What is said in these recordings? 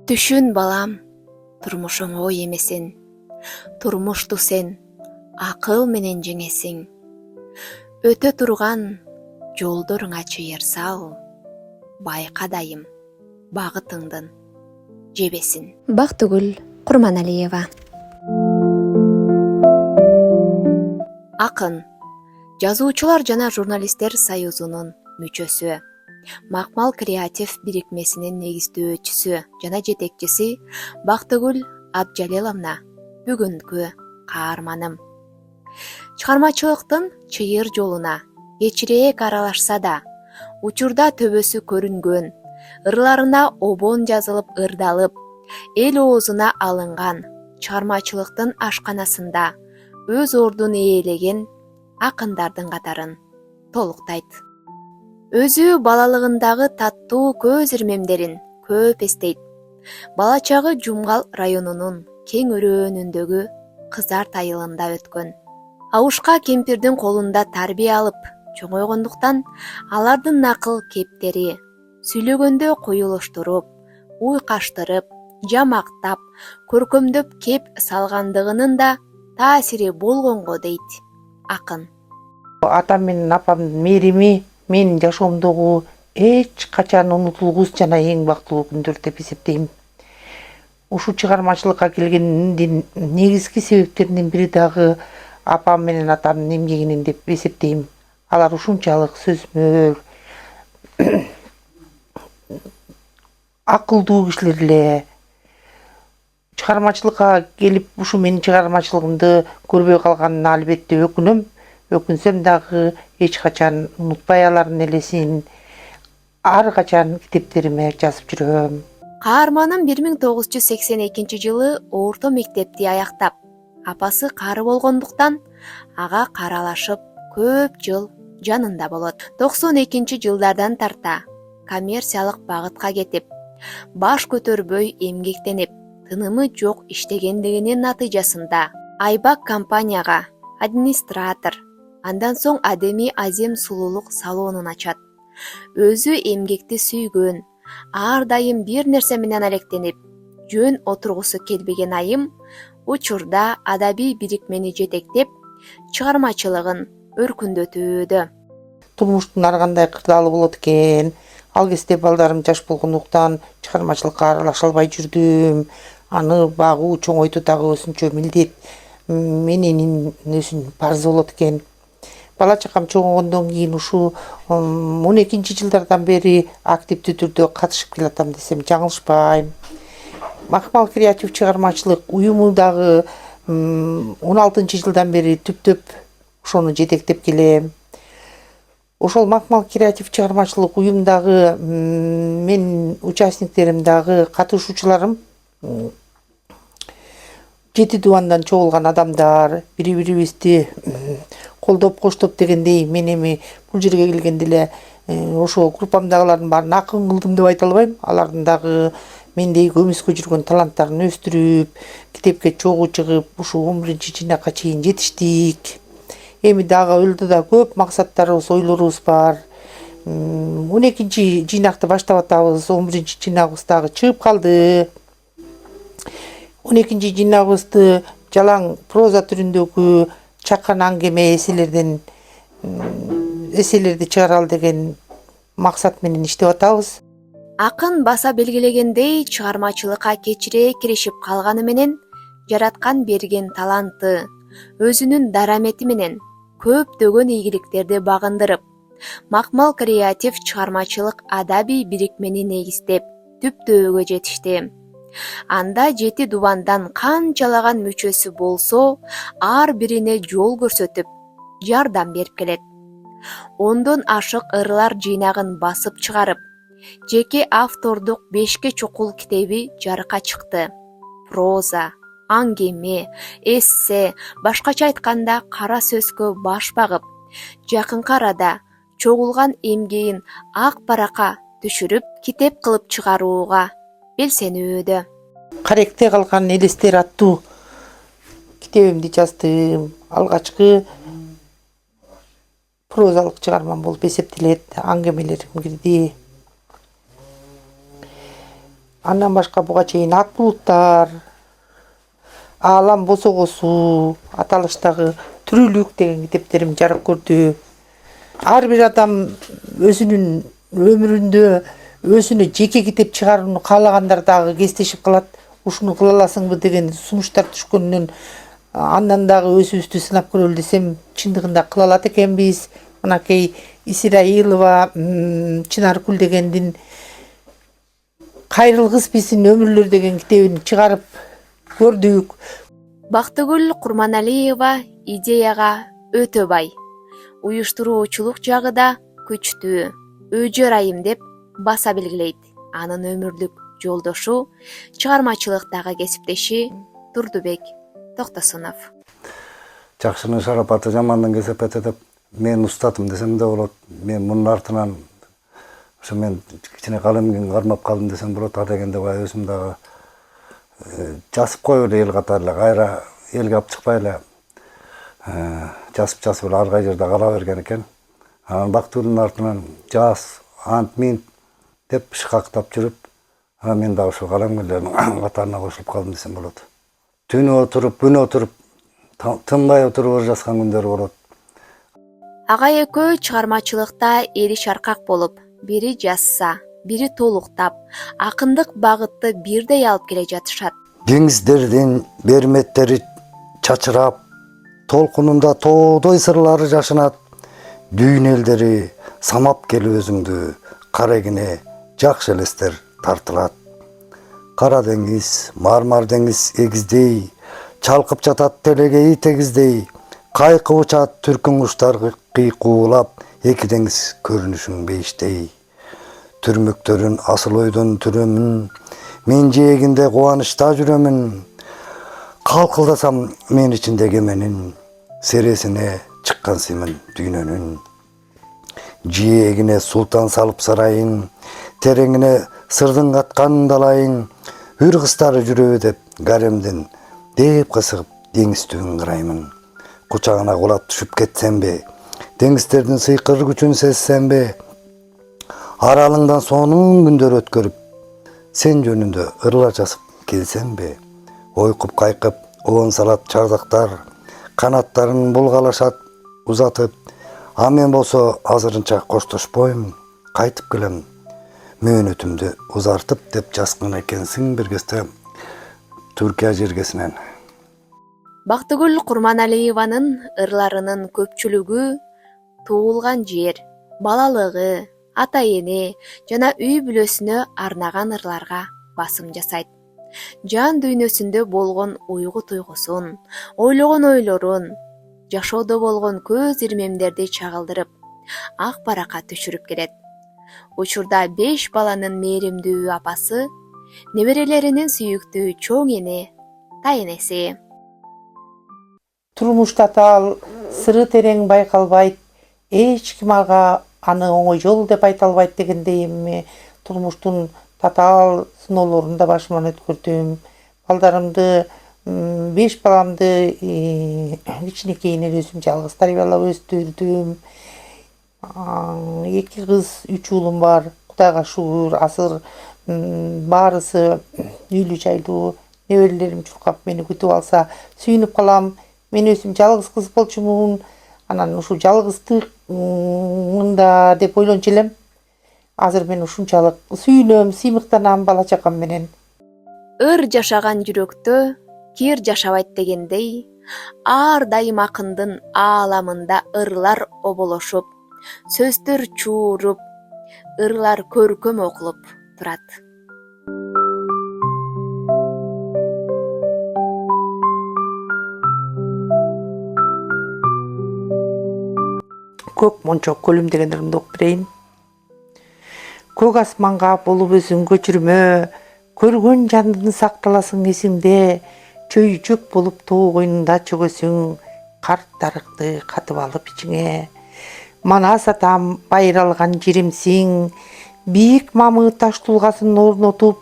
Түшүн балам, турмушуңо эмесин. Турмушту сен акыл менен жеңесиң. Өтө турган жолдоруңа чыйырсал, байка дайым багытыңдын жебесин. Бактыгүл Курманалиева. Акын, жазуучулар жана журналисттер союзунун мүчөсү, Макмал креатив бирикмесинин негиздөөчүсү жана жетекчиси Бактыгүл Абджалиловна бүгүнкү каарманым. Чыгармачылыктын чыйыр жолуна кечирээк аралашса да, учурда төбөсү көрүнгөн, ырларына обон жазылып ырдалып, эл оозуна алынган чыгармачылыктын ашканасында өз ордун ээлеген акындардын катарын толуктайт. Өзү балалыгындагы таттуу көз ирмемдерин көп эстейт. Бала чагы Жумгал районунун кең өрөөнүндөгү Кызар тайылында өткөн. Абушка кемпирдин колунда тарбия алып чоңойгондуктан алардын накыл кептери сүйлөгөндө куюлуштуруп, уйкаштырып, жамактап, көркөмдөп кеп салгандыгынын да таасири болгонго дейт акын. Атам менен апамдын мээрими менин жашоомдогу эч качан унутулгус жана эң бактылуу күндөр деп эсептейм. Ушул чыгармачылыкка келгендин негизги себептеринин бири дагы апам менен атамдын эмгегинен деп эсептейм. Алар ушунчалык сөзмөр, акылдуу кишилер эле. Чыгармачылыкка келип, ушу менин чыгармачылыгымды көрбөй калганына албетте өкүнөм. Өкүнсөм дагы эч качан унутпай алардын элесин ар качан китептериме жазып жүрөм. Каарманым 1982 жылы орто мектепти аяктап, апасы кары болгондуктан ага каралашып көп жыл жанында болот. 92 жылдардан тарта коммерциялык багытка кетип, баш көтөрбөй эмгектенип, тынымы жок иштегендигинин натыйжасында Айбак компанияга администратор, андан соң Адеми Азем сулуулук салонун ачат. Өзү эмгекти сүйгөн, ар дайым бир нерсе менен алектенип, жөн отургусу келбеген айым учурда адабий бирикмени жетектеп, чыгармачылыгын өркүндөтүүдө. Турмуштун ар кандай кырдаалы болот экен. Ал кезде балдарым жаш болгондуктан чыгармачылыкка аралаша албай жүрдүм. Аны багуу, чоңойтуу дагы өзүнчө милдет менин өзүнүн парзы болот экен. Бала чакам чоңойгондон кийин ушу 12-жылдардан бери активдүү түрдө катышып келатам десем жаңылышпайм. Макмал креатив чыгармачылык уюму дагы 16-жылдан бери түптөп ошону жетектеп келем. Ошол Макмал креатив чыгармачылык уюмдагы мен участниктерим дагы катышуучуларым 7 дубандан чогулган адамдар, бири-бирибизди колдоп коштоп дегендей, мен эми бул жерге келгенде эле ошо группамдагылардын баарын акын кылдым деп айта албайм. Алардын дагы мендей көмүскө жүргөн таланттарын өстүрүп, китепке чогуу чыгып, ушу 11-жыйнакка чейин жетиштик. Эми дагы өлдө да көп максаттарыбыз, ойлорубуз бар. 12-жыйнакты баштап атабыз, 11-жыйнагыбыз дагы чыгып калды. 12-жыйнагыбызды жалаң проза түрүндөгү чакан аңгеме эселерди чыгаралы деген максат менен иштеп атабыз. Акын баса белгилегендей, чыгармачылыкка кечирээк киришип калганы менен жараткан берген таланты, өзүнүн дарамети менен көптөгөн ийгиликтерди багындырып, Макмал креатив чыгармачылык адабий бирикмени негиздеп, түптөөгө жетишти. Анда 7 дубандан канчалаган мүчөсү болсо, ар бирине жол көрсөтүп, жардам берип келет. Ондон ашык ырлар жыйнагын басып чыгарып, жеке автордук 5 чокул китеби жарыкка чыкты. Проза, аңгеме, эссе, башкача айтканда кара сөзгө баш багып, жакынкы арада чогулган эмгегин ак баракка түшүрүп, китеп кылып чыгарууга белсенүүдө. Каректе калган элестер аттуу китебимди жаздым. Алгачкы прозалык чыгармам болуп эсептелет. Аңгемелерим кирди. Андан башка буга чейин ак булуттар, аалам босогосу, аталыштагы түрүүлүк деген китептерим жарык көрдү. Ар бир адам өзүнүн өмүрүндө өзүнө жеке китеп чыгарууну каалагандар дагы кестешип калат. Ушуну кыла аласыңбы деген сунуштар түшкөндөн андан дагы өзүбүздү сынап көрөлү десем, чындыгында кыла алат экенбиз. Мынакей Исраилова Чынаркүл дегендин Кайрыл кыз биздин өмүрлөр деген китебин чыгарып көрдүк. Бактыгүл Курманалиева идеяга өтө бай. Уюштуруучулук жагы да күчтүү. Өжөр айым деп баса белгилейт анын өмүрлүк жолдошу, чыгармачылыктагы кесиптеши Турдубек Токтосунов. Жакшынын шарапаты жамандын кесепети деп мен устатым десем де болот. Мен мунун артынан ошо мен кичине калемге кармап калдым десем болот. А дегенде бай өзүм дагы жазып коелу эл катары эле, кайра элге алып чыкпай эле жазып эле ар кай жерде кала берген экен. Анан Бактыгүлдүн артынан жаз, ант мин деп шкактап жүрүп, мен дагы ошо калемгерлердин катарына кошулуп калдым десем болот. Түнү отуруп, күнү отуруп, тынбай отуруп жазган күндөр болот. Ага экөө чыгармачылыкта эриш аркак болуп, бири жазса, бири толуктап, акындык багытты бирдей алып келе жатышат. Деңиздердин берметтери чачырап, толкунунда тоодой сырлары жашынат. Дүйн элдери самап келип өзүңдү, карегине жакшы элестер тартылат. Кара деңиз, мармар деңиз эгиздей, чалкып жатат телегей тегиздей, кайкып учат түркүн куштар кыйкуулап, эки деңиз көрүнүшүң бейиштей. Түрмөктөрүн асыл ойдон түрөмүн, мен жээгинде кубанычта жүрөмүн. Калкылдасам мен ичинде кеменин, сересине чыккансымын дүйнөнүн. Жээгине султан салып сарайын, тереңине сырдын каткан далайын. Үр кыздары жүрөбү деп гаремдин, деп кысыгып деңиз түбүн караймын. Кучагына кулап түшүп кетсемби, деңиздердин сыйкыр күчүн сезсемби, аралыңдан сонун күндөр өткөрүп, сен жөнүндө ырлар жазып келсемби, ойкуп кайкып оон салат чардактар, канаттарын булгалашат узатып, а мен болсо азырынча коштошпойм, кайтып келем, мөөнөтүмдү узартып деп жазган экенсиң бир кезде Түркия жергесинен. Бактыгүл Курманалиеванын ырларынын көпчүлүгү туулган жер, балалыгы, ата эне жана үй бүлөсүнө арнаган ырларга басым жасайт. Жан дүйнөсүндө болгон уйгу туйгусун, ойлогон ойлорун, жашоодо болгон көз ирмемдерди чагылдырып, ак баракка түшүрүп келет. Учурда 5 баланын мээримдүү апасы, неберелеринин сүйүктүү чоң эне, тайенеси. Турмуш татаал, сыры терең байкалбайт, эч ким ага аны оңой жол деп айта албайт дегендей эми турмуштун татаал сыноолорун да башыман өткөрдүм. Балдарымды, 5 баламды кичинекейинен өзүм жалгыз тарбиялап өстүрдүм. 2 кыз, 3 уулум бар. Кудайга шүгүр, азыр баарысы үйлүү жайлуу, неберелерим чуркап мени күтүп алса сүйүнүп калам. Мен өзүм жалгыз кыз болчумун. Анан ушу жалгыздык мында деп ойлончу элем. Азыр мен ушунчалык сүйүнөм, сыймыктанам бала чакам менен. Ыр жашаган жүрөктө кир жашабайт дегендей, ар дайым акындын ааламында ырлар оболошуп, сөздөр чууруп, ырлар көркөм окулуп турат. Көк мончок көлүм деген ырымды окуп берейин. Көк асманга болуп өзүң көчүрмө, көргөн жандын сакталасың эсиңде, чөйжөк болуп тоо койнунда чөгөсүң, карт дарыкты катып алып ичиңе. Манас атам байыралган жеримсиң, бийик мамыт таш тулгасын орнотуп,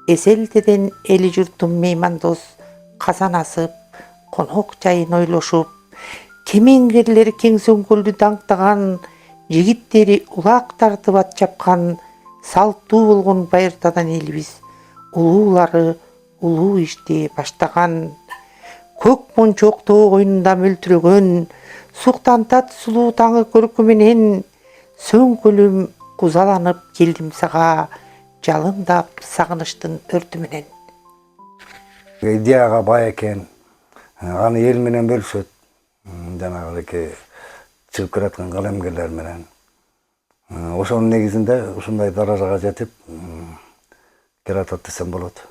эселтеден эли журтум меймандос, казан асып, конок жайын ойлошуп, кемеңгерлери кең сөңкөлдү даңктаган, жигиттери улак тартып ат чапкан, салттуу болгон байыртадан элибиз улуулары улуу ишти баштаган. Көк мончок тоо койнунда мөлтүрөгөн суктан тат сулуу таңы көркү менен сөңкүлүм кузаланып келдим сага жалындап сагыныштын өртү менен. Идеяга бай экен, аны эл менен бөлүшөт. Жанагы чыгып келаткан калемгерлер менен. Ошонун негизинде ушундай даражага жетип келатат десем болот.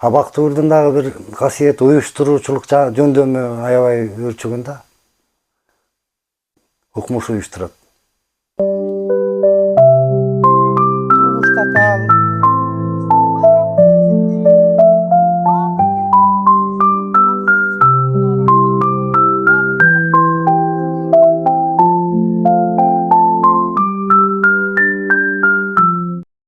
Бактыгүлдүн дагы бир касиети уюштуруучулук жөндөмү аябай өрчүгүн да. Укмуш уюштурат. Турмушта